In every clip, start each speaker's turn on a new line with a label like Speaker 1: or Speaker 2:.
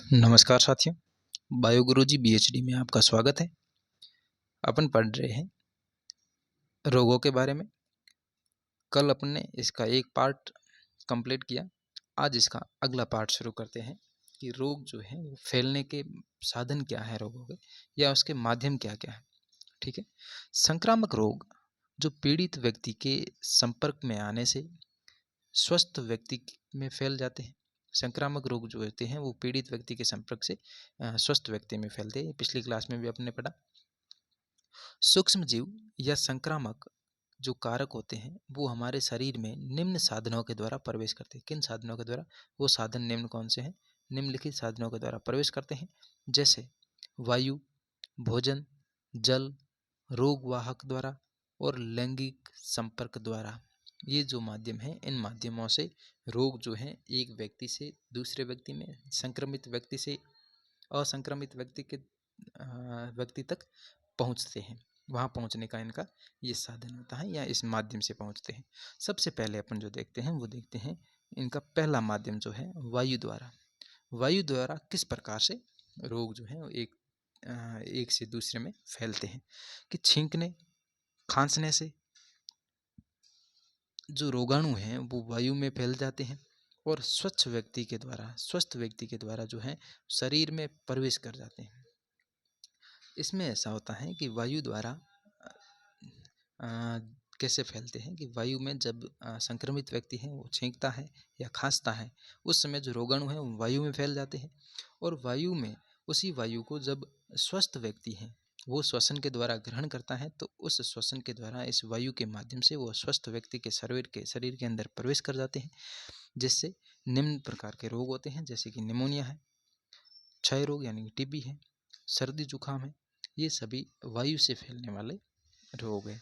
Speaker 1: नमस्कार साथियों, बायोगुरुजी बीएचडी में आपका स्वागत है। अपन पढ़ रहे हैं रोगों के बारे में। कल अपन ने इसका एक पार्ट कंप्लीट किया। आज इसका अगला पार्ट शुरू करते हैं कि रोग जो है वो फैलने के साधन क्या है रोगों के, या उसके माध्यम क्या क्या है। ठीक है। संक्रामक रोग जो पीड़ित व्यक्ति के संपर्क में आने से स्वस्थ व्यक्ति में फैल जाते हैं। संक्रामक रोग जो होते हैं वो पीड़ित व्यक्ति के संपर्क से स्वस्थ व्यक्ति में फैलते हैं। पिछली क्लास में भी आपने पढ़ा। सूक्ष्म जीव या संक्रामक जो कारक होते हैं वो हमारे शरीर में निम्न साधनों के द्वारा प्रवेश करते हैं। किन साधनों के द्वारा? वो साधन निम्न कौन से हैं? निम्नलिखित साधनों के द्वारा प्रवेश करते हैं, जैसे वायु, भोजन, जल, रोगवाहक द्वारा और लैंगिक संपर्क द्वारा। ये जो माध्यम हैं, इन माध्यमों से रोग जो हैं एक व्यक्ति से दूसरे व्यक्ति में, संक्रमित व्यक्ति से असंक्रमित व्यक्ति तक पहुंचते हैं। वहाँ पहुंचने का इनका ये साधन होता है, या इस माध्यम से पहुंचते हैं। सबसे पहले अपन जो देखते हैं वो देखते हैं इनका पहला माध्यम जो है वायु द्वारा। वायु द्वारा किस प्रकार से रोग जो है वो एक से दूसरे में फैलते हैं कि छींकने, खांसने से जो रोगाणु हैं वो वायु में फैल जाते हैं और स्वस्थ व्यक्ति के द्वारा जो है शरीर में प्रवेश कर जाते हैं। इसमें ऐसा होता है कि वायु द्वारा कैसे फैलते हैं कि वायु में जब संक्रमित व्यक्ति है वो छींकता है या खांसता है, उस समय जो रोगाणु है वो वायु में फैल जाते हैं। और वायु में उसी वायु को जब स्वस्थ व्यक्ति है वो श्वसन के द्वारा ग्रहण करता है, तो उस श्वसन के द्वारा इस वायु के माध्यम से वो स्वस्थ व्यक्ति के शरीर के अंदर प्रवेश कर जाते हैं, जिससे निम्न प्रकार के रोग होते हैं, जैसे कि निमोनिया है, क्षय रोग यानी कि टीबी है, सर्दी जुकाम है। ये सभी वायु से फैलने वाले रोग है।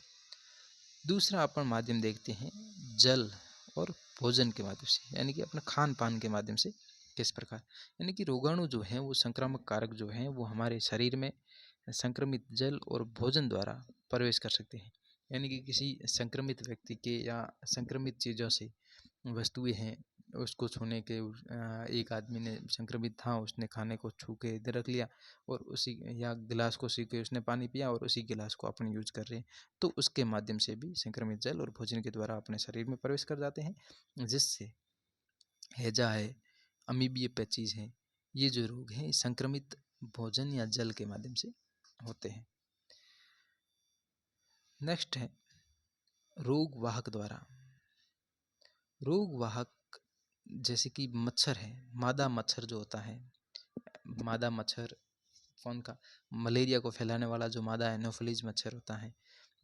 Speaker 1: दूसरा अपन माध्यम देखते हैं जल और भोजन के माध्यम से, यानी कि अपने खान पान के माध्यम से। किस प्रकार? यानी कि रोगाणु जो हैं वो संक्रामक कारक जो हैं वो हमारे शरीर में संक्रमित जल और भोजन द्वारा प्रवेश कर सकते हैं। यानी कि किसी संक्रमित व्यक्ति के या संक्रमित चीज़ों से वस्तुएं हैं उसको छूने के, एक आदमी ने संक्रमित था, उसने खाने को छू के इधर रख लिया और उसी या गिलास को सी के उसने पानी पिया और उसी गिलास को अपन यूज कर रहे हैं, तो उसके माध्यम से भी संक्रमित जल और भोजन के द्वारा अपने शरीर में प्रवेश कर जाते हैं, जिससे हैजा है, अमीबिया पैचिस है, ये जो रोग हैं संक्रमित भोजन या जल के माध्यम से होते हैं। नेक्स्ट है रोग वाहक द्वारा। रोग वाहक जैसे कि मच्छर है, मादा मच्छर जो होता है, मादा मच्छर कौन का? मलेरिया को फैलाने वाला जो मादा एनोफिलीज मच्छर होता है,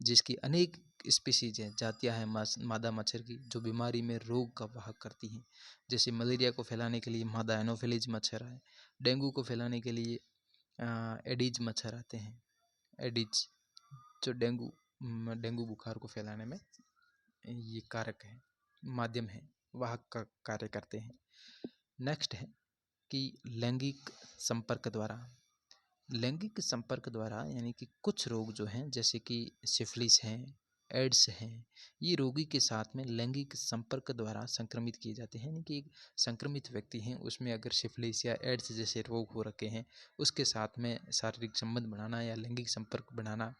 Speaker 1: जिसकी अनेक स्पीसीज हैं, जातियां हैं मादा मच्छर की, जो बीमारी में रोग का वाहक करती हैं। जैसे मलेरिया को फैलाने के लिए मादा एनोफिलीज मच्छर है, डेंगू को फैलाने के लिए एडीज मच्छर आते हैं। एडीज जो डेंगू बुखार को फैलाने में ये कारक है, माध्यम है, वाहक का कार्य करते हैं। नेक्स्ट है कि लैंगिक संपर्क द्वारा। लैंगिक संपर्क द्वारा यानी कि कुछ रोग जो हैं जैसे कि सिफिलिस हैं, एड्स हैं, ये रोगी के साथ में लैंगिक संपर्क द्वारा संक्रमित किए जाते हैं। यानी कि एक संक्रमित व्यक्ति हैं उसमें अगर सिफिलिस या एड्स जैसे रोग हो रखे हैं, उसके साथ में शारीरिक संबंध बनाना या लैंगिक संपर्क बनाना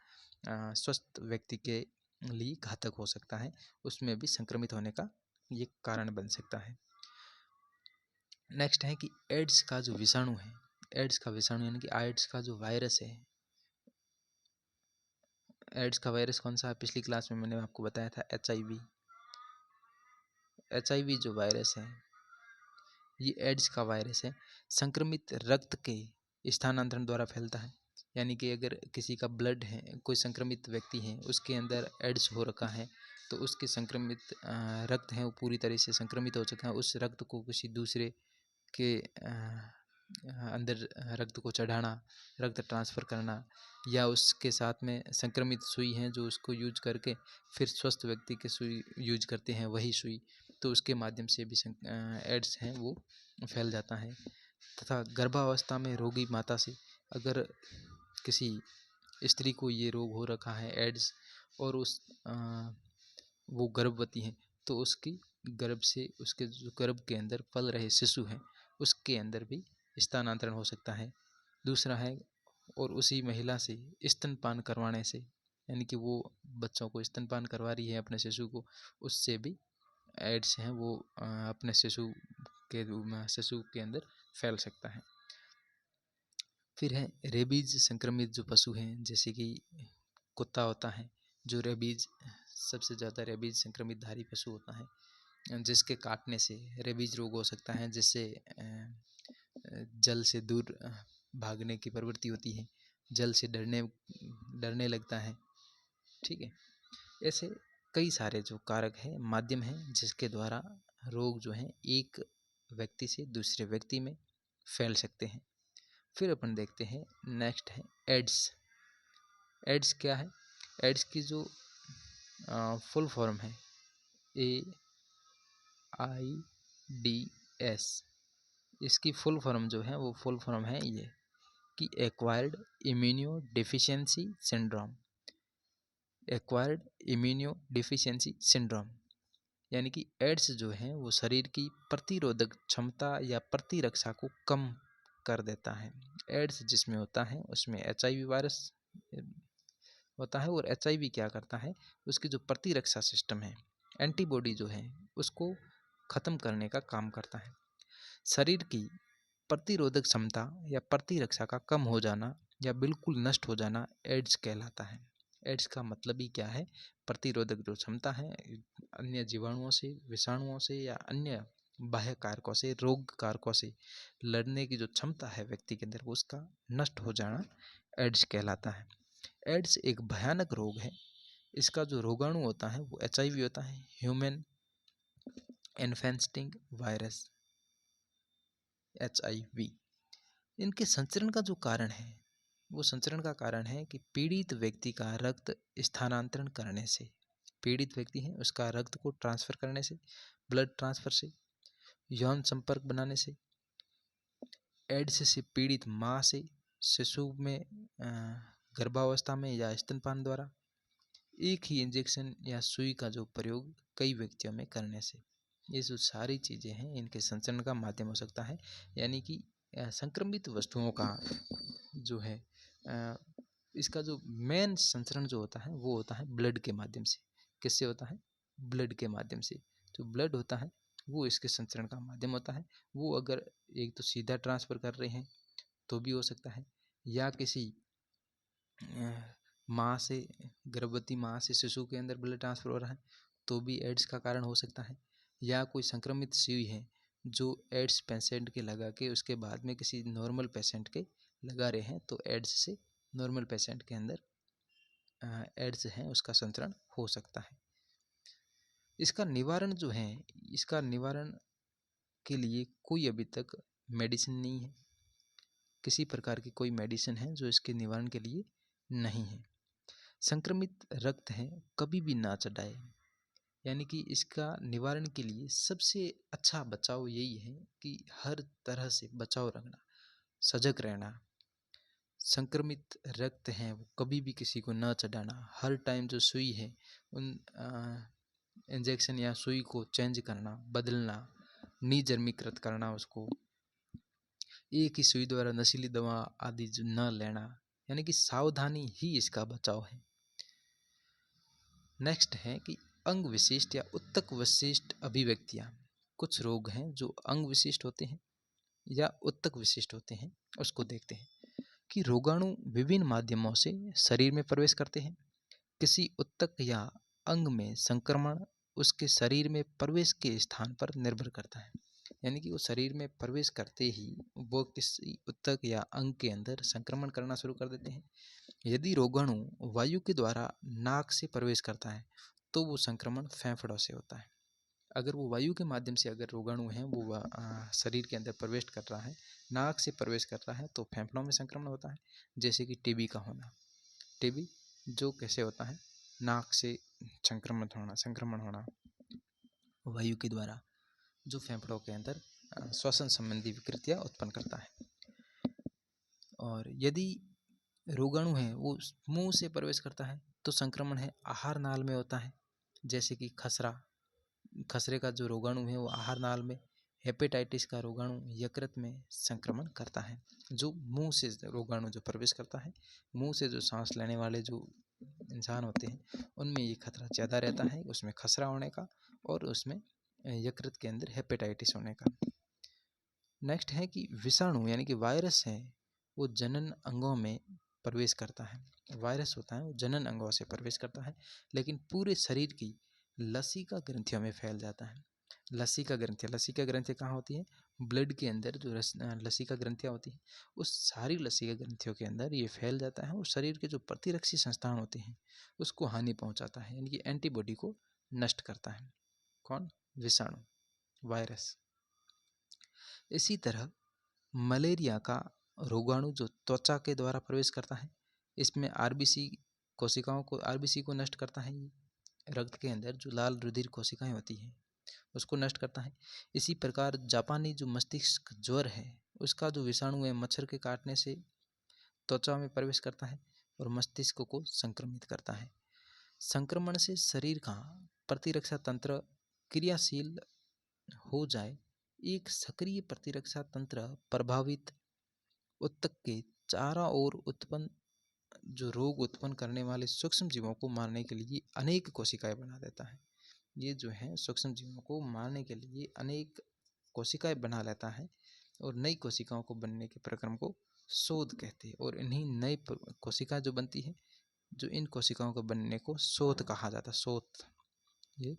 Speaker 1: स्वस्थ व्यक्ति के लिए घातक हो सकता है, उसमें भी संक्रमित होने का ये कारण बन सकता है। नेक्स्ट है कि एड्स का जो विषाणु है, एड्स का विषाणु यानी कि एड्स का जो वायरस है, एड्स का वायरस कौन सा है? पिछली क्लास में मैंने आपको बताया था HIV। HIV जो वायरस है ये एड्स का वायरस है, संक्रमित रक्त के स्थानांतरण द्वारा फैलता है। यानी कि अगर किसी का ब्लड है, कोई संक्रमित व्यक्ति है, उसके अंदर एड्स हो रखा है, तो उसके संक्रमित रक्त हैं वो पूरी तरह से संक्रमित हो चुका है, उस रक्त को किसी दूसरे के अंदर रक्त को चढ़ाना, रक्त ट्रांसफ़र करना, या उसके साथ में संक्रमित सुई हैं जो उसको यूज करके फिर स्वस्थ व्यक्ति के सुई यूज करते हैं, वही सुई, तो उसके माध्यम से भी एड्स हैं वो फैल जाता है। तथा गर्भावस्था में रोगी माता से अगर किसी स्त्री को ये रोग हो रखा है एड्स, और वो गर्भवती हैं, तो उसकी गर्भ से उसके जो गर्भ के अंदर पल रहे शिशु हैं उसके अंदर भी स्थानांतरण हो सकता है। दूसरा है, और उसी महिला से स्तनपान करवाने से, यानी कि वो बच्चों को स्तनपान करवा रही है अपने शिशु को, उससे भी एड्स हैं वो अपने शिशु के अंदर फैल सकता है। फिर है रेबीज संक्रमित जो पशु हैं, जैसे कि कुत्ता होता है, जो रेबीज सबसे ज़्यादा रेबीज संक्रमित धारी पशु होता है, जिसके काटने से रेबीज रोग हो सकता है, जिससे जल से दूर भागने की प्रवृत्ति होती है, जल से डरने लगता है। ठीक है, ऐसे कई सारे जो कारक हैं, माध्यम हैं, जिसके द्वारा रोग जो हैं एक व्यक्ति से दूसरे व्यक्ति में फैल सकते हैं। फिर अपन देखते हैं, नेक्स्ट है एड्स। एड्स क्या है? एड्स की जो फुल फॉर्म है AIDS, इसकी फुल फॉर्म जो है वो फुल फॉर्म है ये कि acquired immuno deficiency syndrome. Acquired immuno deficiency syndrome, यानी कि एड्स जो है वो शरीर की प्रतिरोधक क्षमता या प्रतिरक्षा को कम कर देता है। एड्स जिसमें होता है उसमें HIV वायरस होता है, और HIV क्या करता है, उसकी जो प्रतिरक्षा सिस्टम है, एंटीबॉडी जो है, उसको ख़त्म करने का काम करता है। शरीर की प्रतिरोधक क्षमता या प्रतिरक्षा का कम हो जाना या बिल्कुल नष्ट हो जाना एड्स कहलाता है। एड्स का मतलब ही क्या है? प्रतिरोधक जो क्षमता है अन्य जीवाणुओं से, विषाणुओं से या अन्य बाह्य कारकों से, रोग कारकों से लड़ने की जो क्षमता है व्यक्ति के अंदर, वो उसका नष्ट हो जाना एड्स कहलाता है। एड्स एक भयानक रोग है। इसका जो रोगाणु होता है वो HIV होता है, ह्यूमन इन्फेस्टिंग वायरस, HIV। इनके संचरण का जो कारण है, वो संचरण का कारण है कि पीड़ित व्यक्ति का रक्त स्थानांतरण करने से, पीड़ित व्यक्ति है उसका रक्त को ट्रांसफ़र करने से, ब्लड ट्रांसफ़र से, यौन संपर्क बनाने से, एड्स से पीड़ित माँ से शिशु में गर्भावस्था में या स्तनपान द्वारा, एक ही इंजेक्शन या सुई का जो प्रयोग कई व्यक्तियों में करने से, ये जो सारी चीज़ें हैं इनके संचरण का माध्यम हो सकता है। यानी कि संक्रमित वस्तुओं का जो है इसका जो मेन संचरण जो होता है वो होता है ब्लड के माध्यम से। किससे होता है? ब्लड के माध्यम से। जो ब्लड होता है वो इसके संचरण का माध्यम होता है। वो अगर एक तो सीधा ट्रांसफ़र कर रहे हैं तो भी हो सकता है, या किसी माँ से, गर्भवती माँ से शिशु के अंदर ब्लड ट्रांसफ़र हो रहा है तो भी एड्स का कारण हो सकता है, या कोई संक्रमित सुई है जो एड्स पेशेंट के लगा के उसके बाद में किसी नॉर्मल पेशेंट के लगा रहे हैं तो एड्स से नॉर्मल पेशेंट के अंदर एड्स हैं उसका संचरण हो सकता है। इसका निवारण जो है, इसका निवारण के लिए कोई अभी तक मेडिसिन नहीं है, किसी प्रकार की कोई मेडिसिन है जो इसके निवारण के लिए नहीं है। संक्रमित रक्त है कभी भी ना चढ़ाए, यानी कि इसका निवारण के लिए सबसे अच्छा बचाव यही है कि हर तरह से बचाव रखना, सजग रहना। संक्रमित रक्त हैं वो कभी भी किसी को ना चढ़ाना, हर टाइम जो सुई है उन इंजेक्शन या सुई को चेंज करना, बदलना, निजर्मीकृत करना उसको, एक ही सुई द्वारा नशीली दवा आदि जो न लेना, यानी कि सावधानी ही इसका बचाव है। नेक्स्ट है कि अंग विशिष्ट या उत्तक विशिष्ट अभिव्यक्तियाँ। कुछ रोग हैं जो अंग विशिष्ट होते हैं या उत्तक विशिष्ट होते हैं, उसको देखते हैं कि रोगाणु विभिन्न माध्यमों से शरीर में प्रवेश करते हैं। किसी उत्तक या अंग में संक्रमण उसके शरीर में प्रवेश के स्थान पर निर्भर करता है, यानी कि वो शरीर में प्रवेश करते ही वो किसी उत्तक या अंग के अंदर संक्रमण करना शुरू कर देते हैं। यदि रोगाणु वायु के द्वारा नाक से प्रवेश करता है तो वो संक्रमण फेफड़ों से होता है। अगर वो वायु के माध्यम से अगर रोगाणु हैं वो शरीर के अंदर प्रवेश कर रहा है, नाक से प्रवेश कर रहा है, तो फेफड़ों में संक्रमण होता है। जैसे कि टीबी का होना, टीबी जो कैसे होता है, नाक से संक्रमण होना वायु के द्वारा, जो फेफड़ों के अंदर श्वसन संबंधी विकृतियाँ उत्पन्न करता है। और यदि रोगाणु है वो मुंह से प्रवेश करता है तो संक्रमण है आहार नाल में होता है। जैसे कि खसरे का जो रोगाणु है वो आहार नाल में हेपेटाइटिस का रोगाणु यकृत में संक्रमण करता है। जो मुंह से रोगाणु जो प्रवेश करता है, मुंह से जो सांस लेने वाले जो इंसान होते हैं उनमें ये खतरा ज़्यादा रहता है, उसमें खसरा होने का और उसमें यकृत के अंदर हेपेटाइटिस होने का। नेक्स्ट है कि विषाणु यानी कि वायरस है वो जनन अंगों में प्रवेश करता है। वायरस होता है वो जनन अंगों से प्रवेश करता है, लेकिन पूरे शरीर की लसिका ग्रंथियों में फैल जाता है। लसिका ग्रंथियाँ कहाँ होती है? ब्लड के अंदर जो लसिका ग्रंथियाँ होती हैं, उस सारी लसिका ग्रंथियों के अंदर ये फैल जाता है और शरीर के जो प्रतिरक्षी संस्थान होते हैं उसको हानि पहुंचाता है, यानी कि एंटीबॉडी को नष्ट करता है। कौन? विषाणु, वायरस। इसी तरह मलेरिया का रोगाणु जो त्वचा के द्वारा प्रवेश करता है, इसमें आरबीसी को नष्ट करता है। ये रक्त के अंदर जो लाल रुधिर कोशिकाएं होती हैं उसको नष्ट करता है। इसी प्रकार जापानी जो मस्तिष्क ज्वर है उसका जो विषाणु है मच्छर के काटने से त्वचा में प्रवेश करता है और मस्तिष्क को संक्रमित करता है। संक्रमण से शरीर का प्रतिरक्षा तंत्र क्रियाशील हो जाए, एक सक्रिय प्रतिरक्षा तंत्र प्रभावित उत्तक के चारों ओर उत्पन्न जो रोग उत्पन्न करने वाले सूक्ष्म जीवों को मारने के लिए अनेक कोशिकाएं बना देता है। ये जो है सूक्ष्म जीवों को मारने के लिए अनेक कोशिकाएं बना लेता है और नई कोशिकाओं को बनने के प्रक्रम को शोध कहते हैं। और इन्हीं नई कोशिका जो बनती है, जो इन कोशिकाओं के बनने को शोथ कहा जाता है। शोथ, ये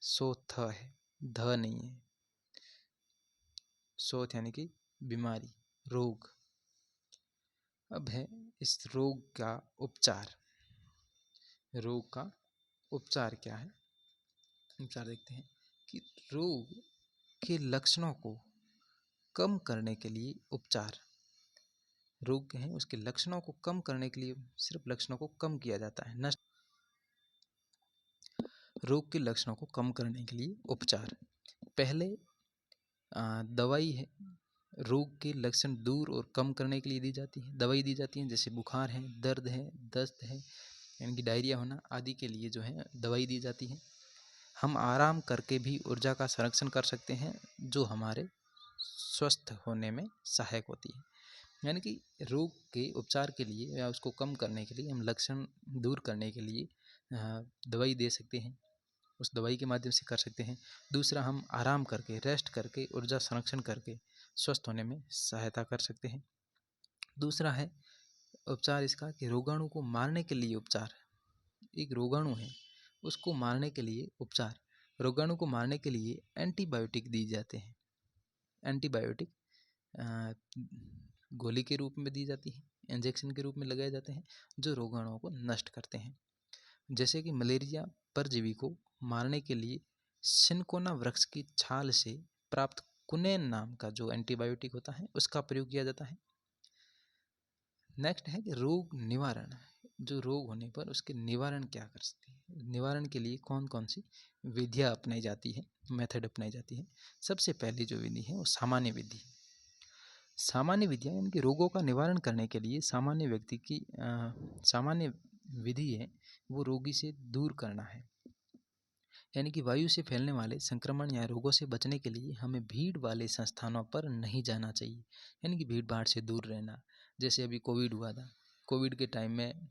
Speaker 1: शोथ है, ध नहीं है। शोथ यानी कि बीमारी, रोग। अब है इस रोग का उपचार। रोग का उपचार क्या है? उपचार देखते हैं कि रोग के लक्षणों को कम करने के लिए उपचार, रोग के हैं उसके लक्षणों को कम करने के लिए सिर्फ लक्षणों को कम किया जाता है, नष्ट। रोग के लक्षणों को कम करने के लिए उपचार, पहले दवाई है रोग के लक्षण दूर और कम करने के लिए दी जाती है। दवाई दी जाती है, जैसे बुखार है, दर्द है, दस्त है, यानी कि डायरिया होना आदि के लिए जो है दवाई दी जाती है। हम आराम करके भी ऊर्जा का संरक्षण कर सकते हैं जो हमारे स्वस्थ होने में सहायक होती है। यानी कि रोग के उपचार के लिए या उसको कम करने के लिए, हम लक्षण दूर करने के लिए दवाई दे सकते हैं, उस दवाई के माध्यम से कर सकते हैं। दूसरा, हम आराम करके, रेस्ट करके, ऊर्जा संरक्षण करके स्वस्थ होने में सहायता कर सकते हैं। दूसरा है उपचार इसका कि रोगाणु को मारने के लिए उपचार। एक रोगाणु है उसको मारने के लिए उपचार, रोगाणु को मारने के लिए एंटीबायोटिक दी जाते हैं। एंटीबायोटिक गोली के रूप में दी जाती है, इंजेक्शन के रूप में लगाए जाते हैं जो रोगाणुओं को नष्ट करते हैं। जैसे कि मलेरिया परजीवी को मारने के लिए सिनकोना वृक्ष की छाल से प्राप्त कुनेन नाम का जो एंटीबायोटिक होता है उसका प्रयोग किया जाता है। नेक्स्ट है कि रोग निवारण, जो रोग होने पर उसके निवारण क्या कर सकते हैं, निवारण के लिए कौन कौन सी विधियाँ अपनाई जाती है, मेथड अपनाई जाती है। सबसे पहली जो विधि है वो सामान्य विधि। सामान्य विधियाँ यानी कि रोगों का निवारण करने के लिए सामान्य व्यक्ति की सामान्य विधि है वो रोगी से दूर करना है। यानी कि वायु से फैलने वाले संक्रमण या रोगों से बचने के लिए हमें भीड़ वाले संस्थानों पर नहीं जाना चाहिए, यानी कि भीड़ भाड़ से दूर रहना। जैसे अभी कोविड हुआ था, कोविड के टाइम में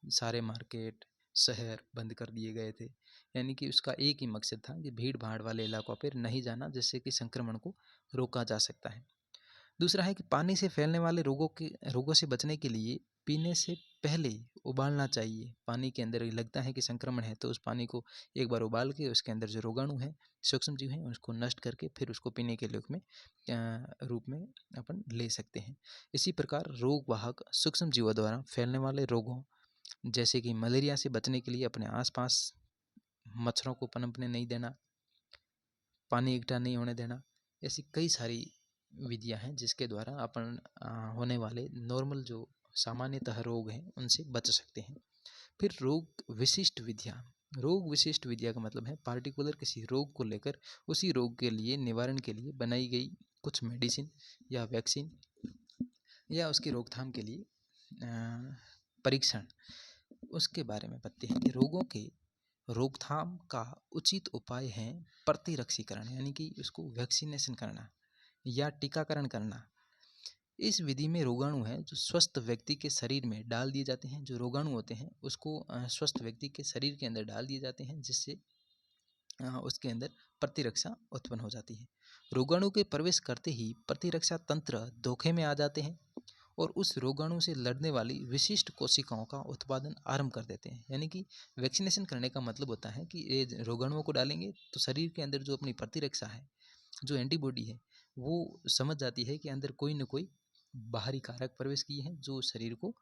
Speaker 1: सारे मार्केट, शहर बंद कर दिए गए थे, यानी कि उसका एक ही मकसद था कि भीड़ भाड़ वाले इलाकों पर नहीं जाना, जिससे कि संक्रमण को रोका जा सकता है। दूसरा है कि पानी से फैलने वाले रोगों से बचने के लिए पीने से पहले उबालना चाहिए। पानी के अंदर लगता है कि संक्रमण है तो उस पानी को एक बार उबाल के उसके अंदर जो रोगाणु है, सूक्ष्म जीव हैं, उसको नष्ट करके फिर उसको पीने के रूप में अपन ले सकते हैं। इसी प्रकार रोग वाहक सूक्ष्म जीवों द्वारा फैलने वाले रोगों जैसे कि मलेरिया से बचने के लिए अपने आसपास मच्छरों को पनपने नहीं देना, पानी इकट्ठा नहीं होने देना, ऐसी कई सारी विधियां हैं जिसके द्वारा अपन होने वाले नॉर्मल जो सामान्यतः रोग हैं उनसे बच सकते हैं। फिर रोग विशिष्ट विधियां। रोग विशिष्ट विधियां का मतलब है पार्टिकुलर किसी रोग को लेकर उसी रोग के लिए निवारण के लिए बनाई गई कुछ मेडिसिन या वैक्सीन या उसकी रोकथाम के लिए परीक्षण, उसके बारे में बताते हैं कि रोगों के रोकथाम का उचित उपाय है प्रतिरक्षीकरण, यानी कि उसको वैक्सीनेशन करना या टीकाकरण करना। इस विधि में रोगाणु हैं जो स्वस्थ व्यक्ति के शरीर में डाल दिए जाते हैं। जो रोगाणु होते हैं उसको स्वस्थ व्यक्ति के शरीर के अंदर डाल दिए जाते हैं, जिससे उसके अंदर प्रतिरक्षा उत्पन्न हो जाती है। रोगाणु के प्रवेश करते ही प्रतिरक्षा तंत्र धोखे में आ जाते हैं और उस रोगाणु से लड़ने वाली विशिष्ट कोशिकाओं का उत्पादन आरंभ कर देते हैं। यानी कि वैक्सीनेशन करने का मतलब होता है कि ये रोगाणुओं को डालेंगे तो शरीर के अंदर जो अपनी प्रतिरक्षा है, जो एंटीबॉडी है, वो समझ जाती है कि अंदर कोई न कोई बाहरी कारक प्रवेश किए हैं जो शरीर को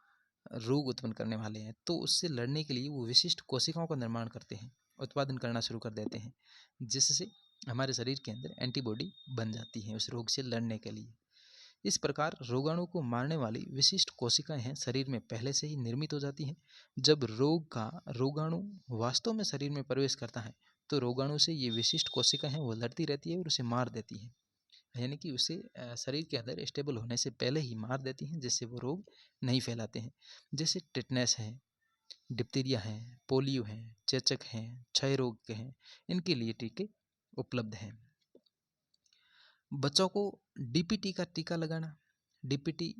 Speaker 1: रोग उत्पन्न करने वाले हैं। तो उससे लड़ने के लिए वो विशिष्ट कोशिकाओं का निर्माण करते हैं, उत्पादन करना शुरू कर देते हैं, जिससे हमारे शरीर के अंदर एंटीबॉडी बन जाती है उस रोग से लड़ने के लिए। इस प्रकार रोगाणु को मारने वाली विशिष्ट कोशिकाएं हैं शरीर में पहले से ही निर्मित हो जाती हैं। जब रोगाणु वास्तव में शरीर में प्रवेश करता है तो रोगाणु से ये विशिष्ट कोशिकाएं हैं वो लड़ती रहती है और उसे मार देती है, यानी कि उसे शरीर के अंदर स्टेबल होने से पहले ही मार देती हैं, जिससे वो रोग नहीं फैलाते हैं। जैसे टिटनेस है, डिप्थीरिया है, पोलियो है, चेचक है, क्षय रोग के हैं, इनके लिए टीके उपलब्ध हैं। बच्चों को डीपीटी का टीका लगाना। डीपीटी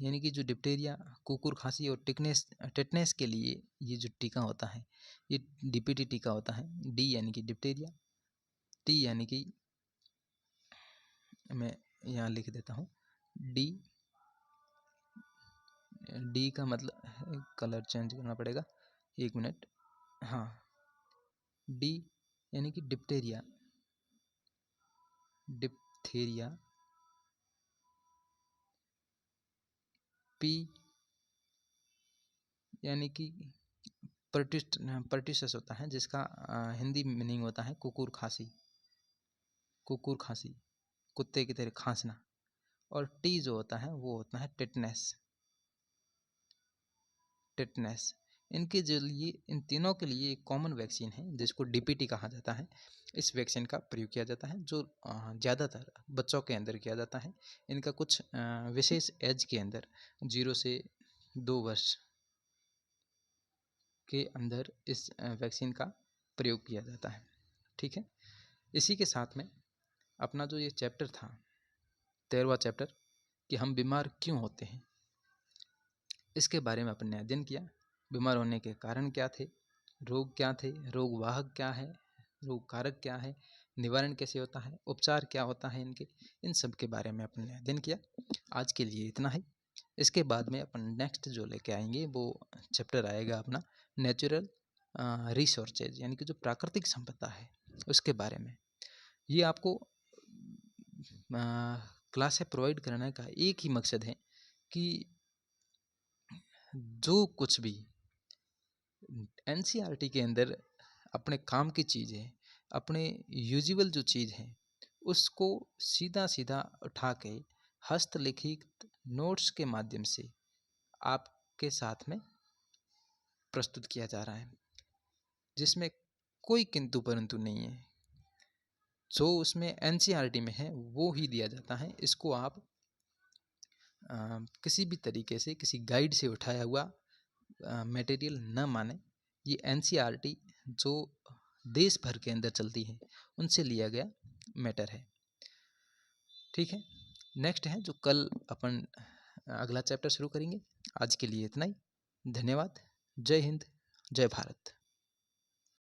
Speaker 1: यानी कि जो डिप्थीरिया, कुकुर खांसी और टिटनेस के लिए ये जो टीका होता है ये डीपीटी टीका होता है। डी यानी कि डिप्थीरिया, टी यानी कि मैं यहाँ लिख देता हूँ डी, डी का मतलब कलर चेंज करना पड़ेगा, 1 मिनट। हाँ, डी यानी कि डिप्थीरिया, डिप्थीरिया। पी यानी कि पर्टिशस होता है, जिसका हिंदी मीनिंग होता है कुकुर खांसी, कुकुर खांसी, कुत्ते की तरह खांसना। और टी जो होता है वो होता है टिटनेस, टिटनेस। इनके जो लिए इन तीनों के लिए एक कॉमन वैक्सीन है जिसको डीपीटी कहा जाता है। इस वैक्सीन का प्रयोग किया जाता है जो ज़्यादातर बच्चों के अंदर किया जाता है। इनका कुछ विशेष एज के अंदर 0 से 2 वर्ष के अंदर इस वैक्सीन का प्रयोग किया जाता है। ठीक है, इसी के साथ में अपना जो ये चैप्टर था 13वां चैप्टर कि हम बीमार क्यों होते हैं, इसके बारे में अपन ने अध्ययन किया। बीमार होने के कारण क्या थे, रोग क्या थे, रोग वाहक क्या है, रोग कारक क्या है, निवारण कैसे होता है, उपचार क्या होता है इनके, इन सब के बारे में अपन ने अध्ययन किया। आज के लिए इतना ही। इसके बाद में अपन नेक्स्ट जो लेके आएंगे वो चैप्टर आएगा अपना नेचुरल रिसोर्सेज, यानी कि जो प्राकृतिक संपदा है उसके बारे में। ये आपको क्लासें प्रोवाइड कराने का एक ही मकसद है कि जो कुछ भी एनसीईआरटी के अंदर अपने काम की चीज़ है, अपने यूजुअल जो चीज़ है, उसको सीधा सीधा उठा के हस्तलिखित नोट्स के माध्यम से आपके साथ में प्रस्तुत किया जा रहा है, जिसमें कोई किंतु परंतु नहीं है। जो उसमें एनसीईआरटी में है वो ही दिया जाता है। इसको आप किसी भी तरीके से किसी गाइड से उठाया हुआ मटेरियल न माने। ये एनसीईआरटी जो देश भर के अंदर चलती है उनसे लिया गया मैटर है। ठीक है, नेक्स्ट है जो कल अपन अगला चैप्टर शुरू करेंगे। आज के लिए इतना ही। धन्यवाद। जय हिंद, जय भारत।